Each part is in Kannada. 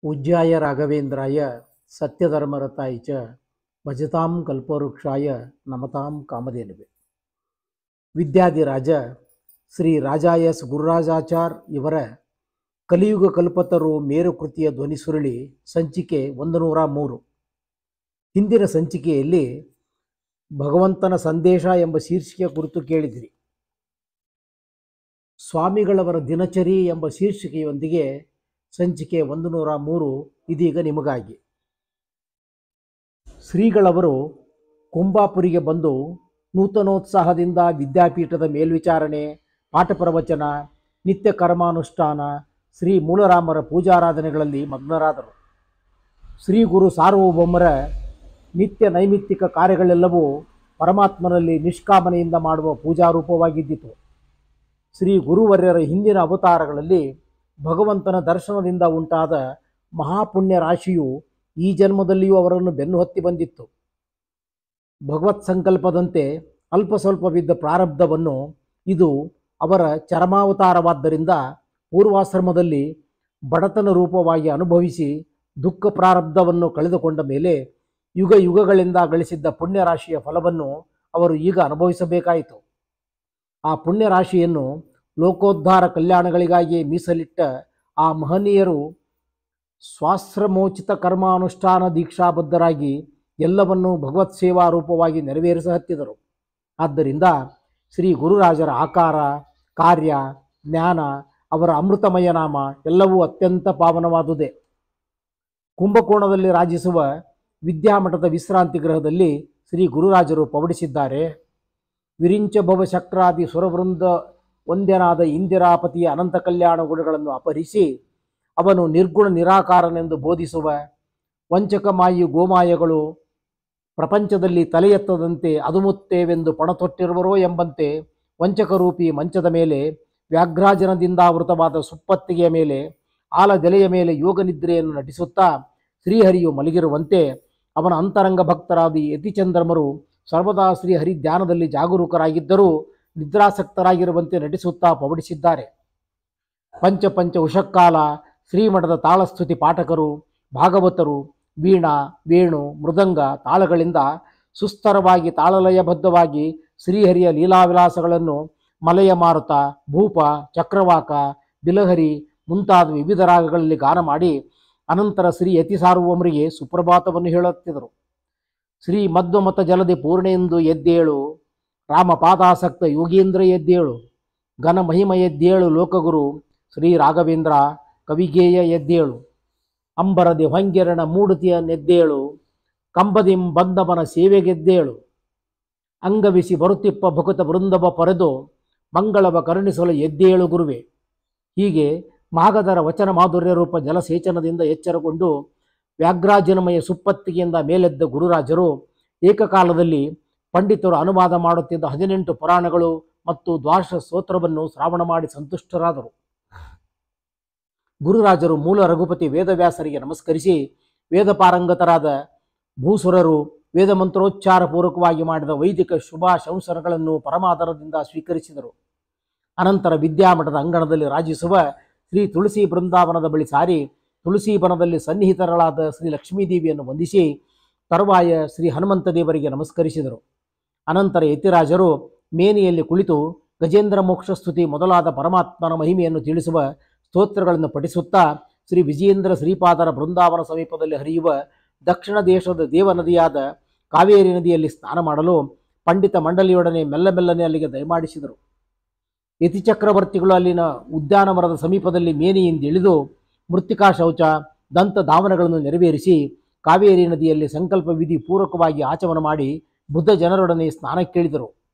पूज्याय राघवेन्द्राय सत्यधर्मरताय च भजतां कल्पवृक्षाय नमतां कामधेनुवे. ವಿದ್ಯಾಧಿರಾಜ ಶ್ರೀ ರಾಜ ಎಸ್ ಗುರುರಾಜಾಚಾರ್ ಇವರ ಕಲಿಯುಗ ಕಲ್ಪತರು ಮೇರು ಕೃತಿಯ ಧ್ವನಿ ಸುರುಳಿ ಸಂಚಿಕೆ 103. ಹಿಂದಿನ ಸಂಚಿಕೆಯಲ್ಲಿ ಭಗವಂತನ ಸಂದೇಶ ಎಂಬ ಶೀರ್ಷಿಕೆ ಕುರಿತು ಕೇಳಿದಿರಿ. ಸ್ವಾಮಿಗಳವರ ದಿನಚರಿ ಎಂಬ ಶೀರ್ಷಿಕೆಯೊಂದಿಗೆ ಸಂಚಿಕೆ 103 ಇದೀಗ ನಿಮಗಾಗಿ. ಶ್ರೀಗಳವರು ಕುಂಬಾಪುರಿಗೆ ಬಂದು ನೂತನೋತ್ಸಾಹದಿಂದ ವಿದ್ಯಾಪೀಠದ ಮೇಲ್ವಿಚಾರಣೆ, ಪಾಠ ಪ್ರವಚನ, ನಿತ್ಯ ಕರ್ಮಾನುಷ್ಠಾನ, ಶ್ರೀ ಮೂಲರಾಮರ ಪೂಜಾರಾಧನೆಗಳಲ್ಲಿ ಮಗ್ನರಾದರು. ಶ್ರೀ ಗುರು ಸಾರ್ವಭೌಮರ ನಿತ್ಯ ನೈಮಿತ್ತಿಕ ಕಾರ್ಯಗಳೆಲ್ಲವೂ ಪರಮಾತ್ಮನಲ್ಲಿ ನಿಷ್ಕಾಮನೆಯಿಂದ ಮಾಡುವ ಪೂಜಾರೂಪವಾಗಿದ್ದಿತು. ಶ್ರೀ ಗುರುವರ್ಯರ ಹಿಂದಿನ ಅವತಾರಗಳಲ್ಲಿ ಭಗವಂತನ ದರ್ಶನದಿಂದ ಉಂಟಾದ ಮಹಾಪುಣ್ಯ ರಾಶಿಯು ಈ ಜನ್ಮದಲ್ಲಿಯೂ ಅವರನ್ನು ಬೆನ್ನು ಹತ್ತಿ ಬಂದಿತ್ತು. ಭಗವತ್ ಸಂಕಲ್ಪದಂತೆ ಅಲ್ಪ ಸ್ವಲ್ಪವಿದ್ದ ಪ್ರಾರಬ್ಧವನ್ನು ಇದು ಅವರ ಚರಮಾವತಾರವಾದ್ದರಿಂದ ಪೂರ್ವಾಶ್ರಮದಲ್ಲಿ ಬಡತನ ರೂಪವಾಗಿ ಅನುಭವಿಸಿ ದುಃಖ ಪ್ರಾರಬ್ಧವನ್ನು ಕಳೆದುಕೊಂಡ ಮೇಲೆ ಯುಗ ಯುಗಗಳಿಂದ ಗಳಿಸಿದ್ದ ಪುಣ್ಯರಾಶಿಯ ಫಲವನ್ನು ಅವರು ಈಗ ಅನುಭವಿಸಬೇಕಾಯಿತು. ಆ ಪುಣ್ಯರಾಶಿಯನ್ನು ಲೋಕೋದ್ಧಾರ ಕಲ್ಯಾಣಗಳಿಗಾಗಿ ಮೀಸಲಿಟ್ಟ ಆ ಮಹನೀಯರು ಸ್ವಾಶ್ರಮೋಚಿತ ಕರ್ಮಾನುಷ್ಠಾನ ದೀಕ್ಷಾಬದ್ಧರಾಗಿ ಎಲ್ಲವನ್ನೂ ಭಗವತ್ ಸೇವಾ ರೂಪವಾಗಿ ನೆರವೇರಿಸ ಹತ್ತಿದರು. ಆದ್ದರಿಂದ ಶ್ರೀ ಗುರುರಾಜರ ಆಕಾರ, ಕಾರ್ಯ, ಜ್ಞಾನ, ಅವರ ಅಮೃತಮಯ ನಾಮ ಎಲ್ಲವೂ ಅತ್ಯಂತ ಪಾವನವಾದುದೇ. ಕುಂಭಕೋಣದಲ್ಲಿ ರಾಜಿಸುವ ವಿದ್ಯಾಮಠದ ವಿಶ್ರಾಂತಿ ಗೃಹದಲ್ಲಿ ಶ್ರೀ ಗುರುರಾಜರು ಪವಡಿಸಿದ್ದಾರೆ. ವಿರಿಂಚ ಭವ ಶಕ್ರಾದಿ ಸುರವೃಂದ ಒಂದ್ಯನಾದ ಇಂದಿರಾಪತಿಯ ಅನಂತ ಕಲ್ಯಾಣ ಗುಣಗಳನ್ನು ಅಪಹರಿಸಿ ಅವನು ನಿರ್ಗುಣ ನಿರಾಕಾರನೆಂದು ಬೋಧಿಸುವ ವಂಚಕಮಾಯಿ ಗೋಮಾಯಗಳು ಪ್ರಪಂಚದಲ್ಲಿ ತಲೆ ಎತ್ತದಂತೆ ಅದುಮುತ್ತೇವೆಂದು ಪಣತೊಟ್ಟಿರುವರೋ ಎಂಬಂತೆ ವಂಚಕರೂಪಿ ಮಂಚದ ಮೇಲೆ ವ್ಯಾಘ್ರಾಜನದಿಂದಾವೃತವಾದ ಸುಪ್ಪತ್ತಿಗೆಯ ಮೇಲೆ ಆಲದೆಲೆಯ ಮೇಲೆ ಯೋಗ ನಿದ್ರೆಯನ್ನು ನಟಿಸುತ್ತಾ ಶ್ರೀಹರಿಯು ಮಲಗಿರುವಂತೆ ಅವನ ಅಂತರಂಗ ಭಕ್ತರಾದ ಯತಿಚಂದ್ರಮರು ಸರ್ವದಾ ಶ್ರೀಹರಿ ಧ್ಯಾನದಲ್ಲಿ ಜಾಗರೂಕರಾಗಿದ್ದರೂ ನಿದ್ರಾಸಕ್ತರಾಗಿರುವಂತೆ ನಟಿಸುತ್ತಾ ಪವಡಿಸಿದ್ದಾರೆ. ಪಂಚ ಉಷಕ್ಕಾಲ ಶ್ರೀಮಠದ ತಾಳಸ್ತುತಿ ಪಾಠಕರು, ಭಾಗವತರು ವೀಣಾ, ವೇಣು, ಮೃದಂಗ ತಾಳಗಳಿಂದ ಸುಸ್ತರವಾಗಿ ತಾಳಲಯಬದ್ಧವಾಗಿ ಶ್ರೀಹರಿಯ ಲೀಲಾವಿಲಾಸಗಳನ್ನು ಮಲಯ ಮಾರುತ, ಭೂಪ, ಚಕ್ರವಾಕ, ಬಿಲಹರಿ ಮುಂತಾದ ವಿವಿಧ ರಾಗಗಳಲ್ಲಿ ಗಾನ ಮಾಡಿ ಅನಂತರ ಶ್ರೀ ಯತಿ ಸಾರ್ವಭೌಮರಿಗೆ ಸುಪ್ರಭಾತವನ್ನು ಹೇಳುತ್ತಿದ್ದರು. ಶ್ರೀ ಮಧ್ವಮತ ಜಲದೆ ಪೂರ್ಣೆಂದು ಎದ್ದೇಳು, ರಾಮ ಪಾದಾಸಕ್ತ ಯೋಗೀಂದ್ರ ಎದ್ದೇಳು, ಘನ ಮಹಿಮ ಎದ್ದೇಳು ಲೋಕಗುರು ಶ್ರೀ ರಾಘವೇಂದ್ರ ಕವಿಗೇಯ ಎದ್ದೇಳು, ಅಂಬರದೆ ಹೊಂಗೆರಣ ಮೂಡುತಿಯನ್ನೆದ್ದೇಳು, ಕಂಬದಿಂ ಬಂದವನ ಸೇವೆಗೆದ್ದೇಳು, ಅಂಗವಿಸಿ ಬರುತ್ತಿಪ್ಪ ಭಕುತ ಬೃಂದವ ಪರೆದು ಮಂಗಳವ ಕರುಣಿಸಲು ಎದ್ದೇಳು ಗುರುವೆ. ಹೀಗೆ ಮಾಗಧರ ವಚನ ಮಾಧುರ್ಯ ರೂಪ ಜಲಸೇಚನದಿಂದ ಎಚ್ಚರಗೊಂಡು ವ್ಯಾಘ್ರಾಜನಮಯ ಸುಪ್ಪತ್ತಿಗೆಯಿಂದ ಮೇಲೆದ್ದ ಗುರುರಾಜರು ಏಕಕಾಲದಲ್ಲಿ ಪಂಡಿತರು ಅನುವಾದ ಮಾಡುತ್ತಿದ್ದ 18 ಪುರಾಣಗಳು ಮತ್ತು ದ್ವಾದಶ ಸ್ತೋತ್ರವನ್ನು ಶ್ರಾವಣ ಮಾಡಿ ಸಂತುಷ್ಟರಾದರು. ಗುರುರಾಜರು ಮೂಲ ರಘುಪತಿ ವೇದವ್ಯಾಸರಿಗೆ ನಮಸ್ಕರಿಸಿ ವೇದ ಪಾರಂಗತರಾದ ಭೂಸುರರು ವೇದ ಮಂತ್ರೋಚ್ಚಾರ ಪೂರ್ವಕವಾಗಿ ಮಾಡಿದ ವೈದಿಕ ಶುಭಾಶಂಸನಗಳನ್ನು ಪರಮಾದರದಿಂದ ಸ್ವೀಕರಿಸಿದರು. ಅನಂತರ ವಿದ್ಯಾಮಠದ ಅಂಗಣದಲ್ಲಿ ರಾಜಿಸುವ ಶ್ರೀ ತುಳಸಿ ಬೃಂದಾವನದ ಬಳಿ ಸಾರಿ ತುಳಸಿ ಬನದಲ್ಲಿ ಸನ್ನಿಹಿತರಳಾದ ಶ್ರೀ ಲಕ್ಷ್ಮೀದೇವಿಯನ್ನು ವಂದಿಸಿ ತರುವಾಯ ಶ್ರೀ ಹನುಮಂತ ದೇವರಿಗೆ ನಮಸ್ಕರಿಸಿದರು. ಅನಂತರ ಯತಿರಾಜರು ಮೇನಿಯಲ್ಲಿ ಕುಳಿತು ಗಜೇಂದ್ರ ಮೋಕ್ಷ ಸ್ತುತಿ ಮೊದಲಾದ ಪರಮಾತ್ಮನ ಮಹಿಮೆಯನ್ನು ತಿಳಿಸುವ ಸ್ತೋತ್ರಗಳನ್ನು ಪಠಿಸುತ್ತಾ ಶ್ರೀ ವಿಜಯೇಂದ್ರ ಶ್ರೀಪಾದರ ಬೃಂದಾವನ ಸಮೀಪದಲ್ಲಿ ಹರಿಯುವ ದಕ್ಷಿಣ ದೇಶದ ದೇವನದಿಯಾದ ಕಾವೇರಿ ನದಿಯಲ್ಲಿ ಸ್ನಾನ ಮಾಡಲು ಪಂಡಿತ ಮಂಡಲಿಯೊಡನೆ ಮೆಲ್ಲನೆ ಅಲ್ಲಿಗೆ ದಯಮಾಡಿಸಿದರು. ಯತಿಚಕ್ರವರ್ತಿಗಳು ಅಲ್ಲಿನ ಉದ್ಯಾನವನದ ಸಮೀಪದಲ್ಲಿ ಮೇನಿಯಿಂದ ಇಳಿದು ಮೃತ್ತಿಕಾ ಶೌಚ ದಂತ ಧಾವನಗಳನ್ನು ನೆರವೇರಿಸಿ ಕಾವೇರಿ ನದಿಯಲ್ಲಿ ಸಂಕಲ್ಪ ವಿಧಿ ಪೂರ್ವಕವಾಗಿ ಆಚಮನ ಮಾಡಿ ಬುದ್ಧ ಜನರೊಡನೆ ಸ್ನಾನಕ್ಕಿಳಿದರು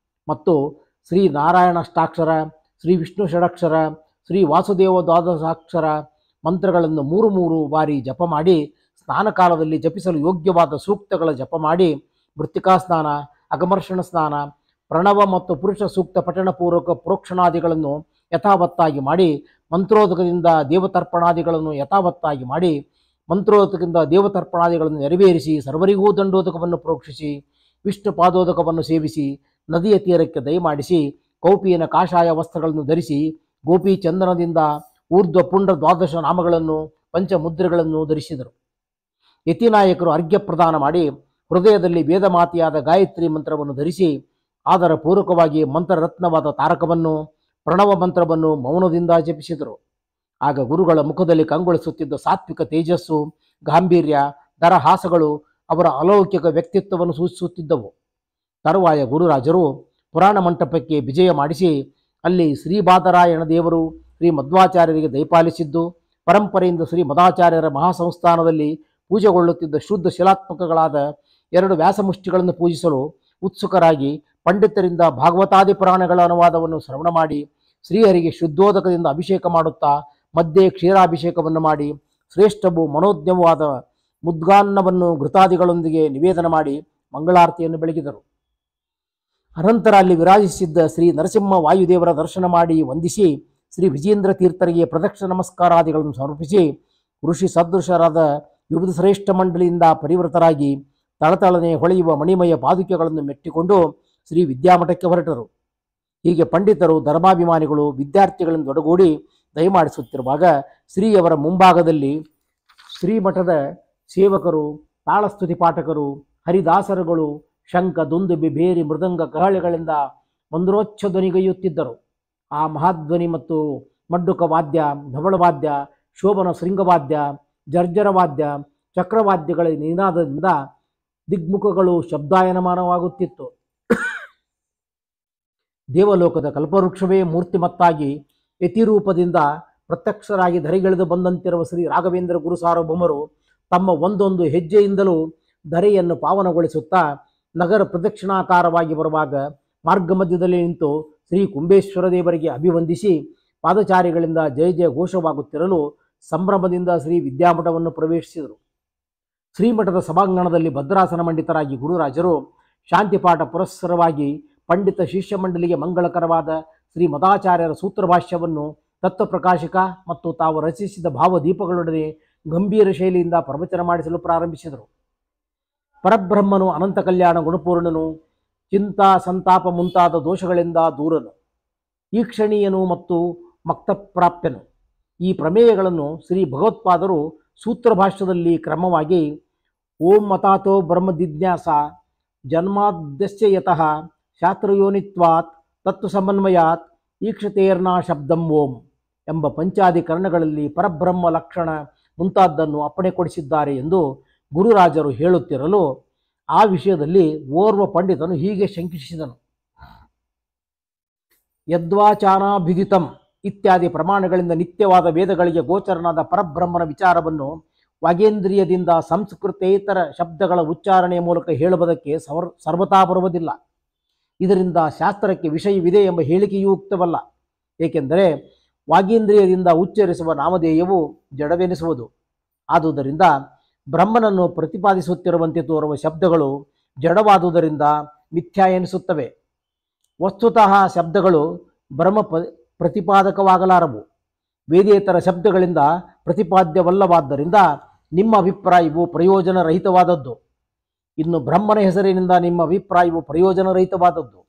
ಮತ್ತು ಶ್ರೀ ನಾರಾಯಣಾಷ್ಟಾಕ್ಷರ, ಶ್ರೀ ವಿಷ್ಣು ಷಡಕ್ಷರ, ಶ್ರೀ ವಾಸುದೇವ ದ್ವಾದಶಾಕ್ಷರ ಮಂತ್ರಗಳನ್ನು 3 ಬಾರಿ ಜಪ ಮಾಡಿ ಸ್ನಾನ ಕಾಲದಲ್ಲಿ ಜಪಿಸಲು ಯೋಗ್ಯವಾದ ಸೂಕ್ತಗಳ ಜಪ ಮಾಡಿ ಮೃತ್ತಿಕಾ ಸ್ನಾನ, ಅಗಮರ್ಷಣ ಸ್ನಾನ, ಪ್ರಣವ ಮತ್ತು ಪುರುಷ ಸೂಕ್ತ ಪಠಣಪೂರ್ವಕ ಪ್ರೋಕ್ಷಣಾದಿಗಳನ್ನು ಯಥಾವತ್ತಾಗಿ ಮಾಡಿ ಮಂತ್ರೋದಕದಿಂದ ದೇವತರ್ಪಣಾದಿಗಳನ್ನು ಯಥಾವತ್ತಾಗಿ ಮಾಡಿ ಮಂತ್ರೋದಕದಿಂದ ದೇವತರ್ಪಣಾದಿಗಳನ್ನು ನೆರವೇರಿಸಿ ಸರ್ವರಿಗೂ ದಂಡೋದಕವನ್ನು ಪ್ರೋಕ್ಷಿಸಿ ವಿಷ್ಣು ಪಾದೋದಕವನ್ನು ಸೇವಿಸಿ ನದಿಯ ತೀರಕ್ಕೆ ದಯಮಾಡಿಸಿ ಕೌಪಿಯನ ಕಾಷಾಯ ವಸ್ತ್ರಗಳನ್ನು ಧರಿಸಿ ಗೋಪಿ ಚಂದನದಿಂದ ಊರ್ಧ್ವ ಪುಂಡ್ರ ದ್ವಾದಶ ನಾಮಗಳನ್ನು ಪಂಚಮುದ್ರೆಗಳನ್ನು ಧರಿಸಿದರು. ಯತಿನಾಯಕರು ಅರ್ಘ್ಯ ಪ್ರದಾನ ಮಾಡಿ ಹೃದಯದಲ್ಲಿ ವೇದಮಾತೆಯಾದ ಗಾಯತ್ರಿ ಮಂತ್ರವನ್ನು ಧರಿಸಿ ಅದರ ಪೂರಕವಾಗಿ ಮಂತ್ರರತ್ನವಾದ ತಾರಕವನ್ನು ಪ್ರಣವ ಮಂತ್ರವನ್ನು ಮೌನದಿಂದ ಜಪಿಸಿದರು. ಆಗ ಗುರುಗಳ ಮುಖದಲ್ಲಿ ಕಂಗೊಳಿಸುತ್ತಿದ್ದ ಸಾತ್ವಿಕ ತೇಜಸ್ಸು, ಗಾಂಭೀರ್ಯ, ದರಹಾಸಗಳು ಅವರ ಅಲೌಕಿಕ ವ್ಯಕ್ತಿತ್ವವನ್ನು ಸೂಚಿಸುತ್ತಿದ್ದವು. ತರುವಾಯ ಗುರುರಾಜರು ಪುರಾಣ ಮಂಟಪಕ್ಕೆ ವಿಜಯ ಮಾಡಿಸಿ ಅಲ್ಲಿ ಶ್ರೀಬಾದರಾಯಣ ದೇವರು ಶ್ರೀ ಮಧ್ವಾಚಾರ್ಯರಿಗೆ ದಯಪಾಲಿಸಿದ್ದು, ಪರಂಪರೆಯಿಂದ ಶ್ರೀ ಮಧ್ವಾಚಾರ್ಯರ ಮಹಾಸಂಸ್ಥಾನದಲ್ಲಿ ಪೂಜೆಗೊಳ್ಳುತ್ತಿದ್ದ ಶುದ್ಧ ಶಿಲಾತ್ಮಕಗಳಾದ 2 ವ್ಯಾಸಮುಷ್ಟಿಗಳನ್ನು ಪೂಜಿಸಲು ಉತ್ಸುಕರಾಗಿ ಪಂಡಿತರಿಂದ ಭಾಗವತಾದಿ ಪುರಾಣಗಳ ಅನುವಾದವನ್ನು ಶ್ರವಣ ಮಾಡಿ ಶ್ರೀಹರಿಗೆ ಶುದ್ಧೋದಕದಿಂದ ಅಭಿಷೇಕ ಮಾಡುತ್ತಾ ಮಧ್ಯೆ ಕ್ಷೀರಾಭಿಷೇಕವನ್ನು ಮಾಡಿ ಶ್ರೇಷ್ಠವೂ ಮನೋಜ್ಞವಾದ ಮುದ್ಗಾನ್ನವನ್ನು ಘೃತಾದಿಗಳೊಂದಿಗೆ ನಿವೇದನ ಮಾಡಿ ಮಂಗಳಾರತಿಯನ್ನು ಬೆಳಗಿದರು. ಅನಂತರ ಅಲ್ಲಿ ವಿರಾಜಿಸಿದ್ದ ಶ್ರೀ ನರಸಿಂಹ ವಾಯುದೇವರ ದರ್ಶನ ಮಾಡಿ ವಂದಿಸಿ ಶ್ರೀ ವಿಜೇಂದ್ರ ತೀರ್ಥರಿಗೆ ಪ್ರದಕ್ಷಿಣ ನಮಸ್ಕಾರಾದಿಗಳನ್ನು ಸಮರ್ಪಿಸಿ ಋಷಿ ಸದೃಶರಾದ ವಿವಿಧ ಶ್ರೇಷ್ಠ ಮಂಡಳಿಯಿಂದ ಪರಿವೃತರಾಗಿ ತಳತಳನೆ ಹೊಳೆಯುವ ಮಣಿಮಯ ಪಾದುಕೆಗಳನ್ನು ಮೆಟ್ಟಿಕೊಂಡು ಶ್ರೀ ವಿದ್ಯಾಮಠಕ್ಕೆ ಹೊರಟರು. ಹೀಗೆ ಪಂಡಿತರು, ಧರ್ಮಾಭಿಮಾನಿಗಳು ವಿದ್ಯಾರ್ಥಿಗಳನ್ನು ಒಡಗೂಡಿ ದಯಮಾಡಿಸುತ್ತಿರುವಾಗ ಶ್ರೀಯವರ ಮುಂಭಾಗದಲ್ಲಿ ಶ್ರೀಮಠದ ಸೇವಕರು, ತಾಳಸ್ತುತಿ ಪಾಠಕರು, ಹರಿದಾಸರುಗಳು ಶಂಖ, ದುಂದುಬಿ, ಬೇರಿ, ಮೃದಂಗ, ಕಹಳೆಗಳಿಂದ ಮಂದ್ರೋಚ್ಛ ಧ್ವನಿಗೈಯುತ್ತಿದ್ದರು. ಆ ಮಹಾಧ್ವನಿ ಮತ್ತು ಮಡ್ಡುಕ ವಾದ್ಯ, ಧವಳವಾದ್ಯ, ಶೋಭನ ಶೃಂಗವಾದ್ಯ, ಜರ್ಜರವಾದ್ಯ, ಚಕ್ರವಾದ್ಯಗಳ ನಿನಾದದಿಂದ ದಿಗ್ಮುಖಗಳು ಶಬ್ದಾಯನಮಾನವಾಗುತ್ತಿತ್ತು. ದೇವಲೋಕದ ಕಲ್ಪವೃಕ್ಷವೇ ಮೂರ್ತಿಮತ್ತಾಗಿ ಯತಿರೂಪದಿಂದ ಪ್ರತ್ಯಕ್ಷರಾಗಿ ಧರೆಗಿಳಿದು ಬಂದಂತಿರುವ ಶ್ರೀ ರಾಘವೇಂದ್ರ ಗುರು ಸಾರ್ವಭೌಮರು ತಮ್ಮ ಒಂದೊಂದು ಹೆಜ್ಜೆಯಿಂದಲೂ ಧರೆಯನ್ನು ಪಾವನಗೊಳಿಸುತ್ತಾ ನಗರ ಪ್ರದಕ್ಷಿಣಾಕಾರವಾಗಿ ಬರುವಾಗ ಮಾರ್ಗ ಮಧ್ಯದಲ್ಲಿ ನಿಂತು ಶ್ರೀ ಕುಂಬೇಶ್ವರ ದೇವರಿಗೆ ಅಭಿವಂದಿಸಿ ಪಾದಚಾರಿಗಳಿಂದ ಜಯ ಜಯ ಘೋಷವಾಗುತ್ತಿರಲು ಸಂಭ್ರಮದಿಂದ ಶ್ರೀ ವಿದ್ಯಾಮಠವನ್ನು ಪ್ರವೇಶಿಸಿದರು. ಶ್ರೀಮಠದ ಸಭಾಂಗಣದಲ್ಲಿ ಭದ್ರಾಸನ ಮಂಡಿತರಾಗಿ ಗುರುರಾಜರು ಶಾಂತಿಪಾಠ ಪುರಸ್ಸರವಾಗಿ ಪಂಡಿತ ಶಿಷ್ಯ ಮಂಡಲಿಗೆ ಮಂಗಳಕರವಾದ ಶ್ರೀ ಮದಾಚಾರ್ಯರ ಸೂತ್ರಭಾಷ್ಯವನ್ನು ತತ್ವಪ್ರಕಾಶಕ ಮತ್ತು ತಾವು ರಚಿಸಿದ ಭಾವದೀಪಗಳೊಡನೆ ಗಂಭೀರ ಶೈಲಿಯಿಂದ ಪ್ರವಚನ ಮಾಡಿಸಲು ಪ್ರಾರಂಭಿಸಿದರು. ಪರಬ್ರಹ್ಮನು ಅನಂತ ಕಲ್ಯಾಣ ಗುಣಪೂರ್ಣನು, ಚಿಂತಾ ಸಂತಾಪ ಮುಂತಾದ ದೋಷಗಳಿಂದ ದೂರನು, ಈಕ್ಷಣೀಯನು ಮತ್ತು ಮಕ್ತಪ್ರಾಪ್ಯನು. ಈ ಪ್ರಮೇಯಗಳನ್ನು ಶ್ರೀ ಭಗವತ್ಪಾದರು ಸೂತ್ರಭಾಷ್ಯದಲ್ಲಿ ಕ್ರಮವಾಗಿ ಓಂ ಮತಾತೋ ಬ್ರಹ್ಮಜಿಜ್ಞಾಸ ಜನ್ಮಾದ್ಯಸ್ಯ ಯತಃ ಶಾಸ್ತ್ರಯೋನಿತ್ವಾತ್ ತತ್ವಸಮನ್ವಯಾತ್ ಈಕ್ಷತೆಯರ್ನಾ ಶಬ್ದಂ ಓಂ ಎಂಬ ಪಂಚಾಧಿಕರಣಗಳಲ್ಲಿ ಪರಬ್ರಹ್ಮ ಲಕ್ಷಣ ಮುಂತಾದ್ದನ್ನು ಅಪ್ಪಣೆ ಕೊಡಿಸಿದ್ದಾರೆ ಎಂದು ಗುರುರಾಜರು ಹೇಳುತ್ತಿರಲು ಆ ವಿಷಯದಲ್ಲಿ ಓರ್ವ ಪಂಡಿತನು ಹೀಗೆ ಶಂಕಿಸಿದನು. ಯದ್ವಾಚಾನಾಭಿದಿತಂ ಇತ್ಯಾದಿ ಪ್ರಮಾಣಗಳಿಂದ ನಿತ್ಯವಾದ ವೇದಗಳಿಗೆ ಗೋಚರನಾದ ಪರಬ್ರಹ್ಮನ ವಿಚಾರವನ್ನು ವಾಗೇಂದ್ರಿಯದಿಂದ ಸಂಸ್ಕೃತೇತರ ಶಬ್ದಗಳ ಉಚ್ಚಾರಣೆಯ ಮೂಲಕ ಹೇಳುವುದಕ್ಕೆ ಸರ್ವತಾ ಬರುವುದಿಲ್ಲ. ಇದರಿಂದ ಶಾಸ್ತ್ರಕ್ಕೆ ವಿಷಯವಿದೆ ಎಂಬ ಹೇಳಿಕೆಯೂ ಉಕ್ತವಲ್ಲ. ಏಕೆಂದರೆ ವಾಗೇಂದ್ರಿಯದಿಂದ ಉಚ್ಚರಿಸುವ ನಾಮಧೇಯವು ಜಡವೆನಿಸುವುದು. ಆದುದರಿಂದ ಬ್ರಹ್ಮನನ್ನು ಪ್ರತಿಪಾದಿಸುತ್ತಿರುವಂತೆ ತೋರುವ ಶಬ್ದಗಳು ಜಡವಾದುದರಿಂದ ಮಿಥ್ಯಾ ಎನಿಸುತ್ತವೆ. ವಸ್ತುತಃ ಶಬ್ದಗಳು ಬ್ರಹ್ಮ ಪ್ರತಿಪಾದಕವಾಗಲಾರವು. ವೇದೇತರ ಶಬ್ದಗಳಿಂದ ಪ್ರತಿಪಾದ್ಯವಲ್ಲವಾದ್ದರಿಂದ ನಿಮ್ಮ ಅಭಿಪ್ರಾಯವು ಪ್ರಯೋಜನರಹಿತವಾದದ್ದು. ಇನ್ನು ಬ್ರಹ್ಮನ ಹೆಸರಿನಿಂದ ನಿಮ್ಮ ಅಭಿಪ್ರಾಯವು ಪ್ರಯೋಜನರಹಿತವಾದದ್ದು.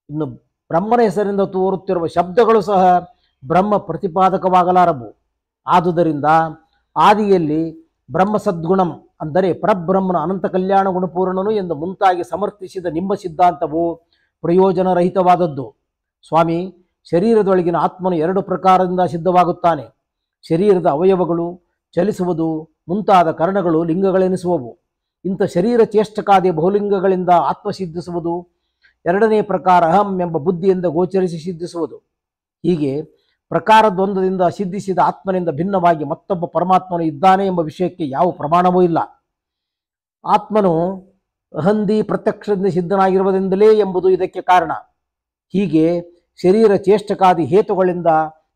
ಇನ್ನು ಬ್ರಹ್ಮನ ಹೆಸರಿನಿಂದ ತೋರುತ್ತಿರುವ ಶಬ್ದಗಳು ಸಹ ಬ್ರಹ್ಮ ಪ್ರತಿಪಾದಕವಾಗಲಾರವು. ಆದುದರಿಂದ ಆದಿಯಲ್ಲಿ ಬ್ರಹ್ಮ ಸದ್ಗುಣಂ ಅಂದರೆ ಪರಬ್ರಹ್ಮನ ಅನಂತ ಕಲ್ಯಾಣ ಗುಣಪೂರ್ಣನು ಎಂದು ಮುಂತಾಗಿ ಸಮರ್ಥಿಸಿದ ನಿಮ್ಮ ಸಿದ್ಧಾಂತವು ಪ್ರಯೋಜನರಹಿತವಾದದ್ದು. ಸ್ವಾಮಿ, ಶರೀರದೊಳಗಿನ ಆತ್ಮನು 2 ಪ್ರಕಾರದಿಂದ ಸಿದ್ಧವಾಗುತ್ತಾನೆ. ಶರೀರದ ಅವಯವಗಳು ಚಲಿಸುವುದು ಮುಂತಾದ ಕರ್ಣಗಳು ಲಿಂಗಗಳೆನಿಸುವವು. ಇಂಥ ಶರೀರ ಚೇಷ್ಟಕಾದಿ ಬಹುಲಿಂಗಗಳಿಂದ ಆತ್ಮ ಸಿದ್ಧಿಸುವುದು. 2ನೇ ಪ್ರಕಾರ ಅಹಂ ಎಂಬ ಬುದ್ಧಿಯಿಂದ ಗೋಚರಿಸಿ ಸಿದ್ಧಿಸುವುದು. ಹೀಗೆ ಪ್ರಕಾರದ್ವಂದ್ವದಿಂದ ಸಿದ್ಧಿಸಿದ ಆತ್ಮನಿಂದ ಭಿನ್ನವಾಗಿ ಮತ್ತೊಬ್ಬ ಪರಮಾತ್ಮನು ಇದ್ದಾನೆ ಎಂಬ ವಿಷಯಕ್ಕೆ ಯಾವ ಪ್ರಮಾಣವೂ ಇಲ್ಲ. ಆತ್ಮನು ಅಹಂದಿ ಪ್ರತ್ಯಕ್ಷದಿಂದ ಸಿದ್ಧನಾಗಿರುವುದರಿಂದಲೇ ಎಂಬುದು ಇದಕ್ಕೆ ಕಾರಣ. ಹೀಗೆ ಶರೀರ ಚೇಷ್ಟಕಾದಿ ಹೇತುಗಳಿಂದ